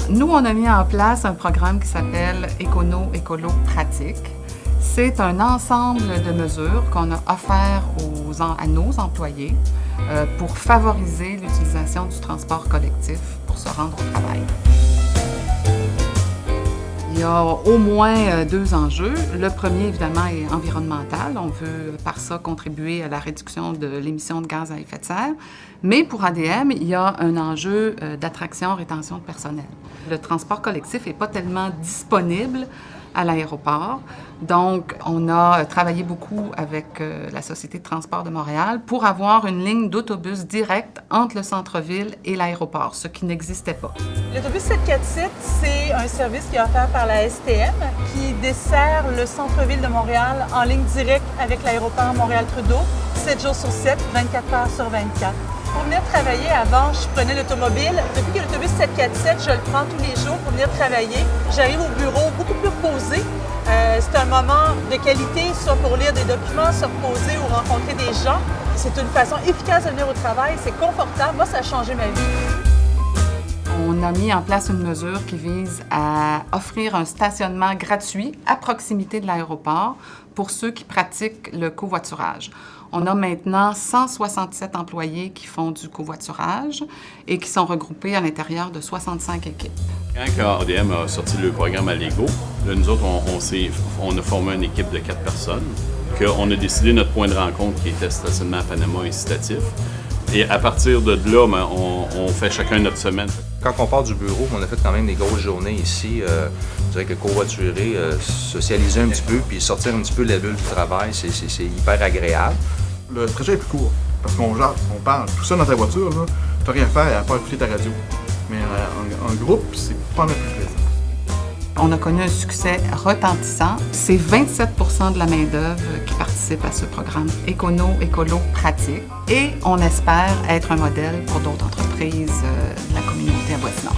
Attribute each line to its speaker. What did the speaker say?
Speaker 1: Nous, on a mis en place un programme qui s'appelle Écono-Écolo Pratique. C'est un ensemble de mesures qu'on a offert à nos employés pour favoriser l'utilisation du transport collectif pour se rendre au travail. Il y a au moins 2 enjeux. Le premier, évidemment, est environnemental. On veut, par ça, contribuer à la réduction de l'émission de gaz à effet de serre. Mais pour ADM, il y a un enjeu d'attraction, rétention de personnel. Le transport collectif n'est pas tellement disponible à l'aéroport. Donc, on a travaillé beaucoup avec la Société de transport de Montréal pour avoir une ligne d'autobus directe entre le centre-ville et l'aéroport, ce qui n'existait pas.
Speaker 2: L'autobus 747, c'est un service qui est offert par la STM qui dessert le centre-ville de Montréal en ligne directe avec l'aéroport Montréal-Trudeau, 7 jours sur 7, 24 heures sur 24. Pour venir travailler, avant, je prenais l'automobile. Depuis que l'autobus 747, je le prends tous les jours pour venir travailler. J'arrive au bureau beaucoup plus reposée. C'est un moment de qualité, soit pour lire des documents, soit reposer ou rencontrer des gens. C'est une façon efficace de venir au travail, c'est confortable. Moi, ça a changé ma vie.
Speaker 1: On a mis en place une mesure qui vise à offrir un stationnement gratuit à proximité de l'aéroport pour ceux qui pratiquent le covoiturage. On a maintenant 167 employés qui font du covoiturage et qui sont regroupés à l'intérieur de 65 équipes.
Speaker 3: Quand ADM a sorti le programme Allego, là, nous autres, on a formé une équipe de 4 personnes, qu'on a décidé notre point de rencontre qui était stationnement à Panama incitatif. Et à partir de là, on fait chacun notre semaine.
Speaker 4: Quand on part du bureau, on a fait quand même des grosses journées ici. Je dirais que covoiturer, socialiser un petit peu, puis sortir un petit peu de la bulle du travail, c'est hyper agréable.
Speaker 5: Le trajet est plus court, parce qu'on jase, on parle. Tout ça dans ta voiture, là, t'as rien à faire à part écouter ta radio. Mais en groupe, c'est pas mal plus plaisant.
Speaker 1: On a connu un succès retentissant. C'est 27 % de la main-d'œuvre qui participe à ce programme Écono-Écolo Pratique. Et on espère être un modèle pour d'autres entreprises de la communauté aboriginale.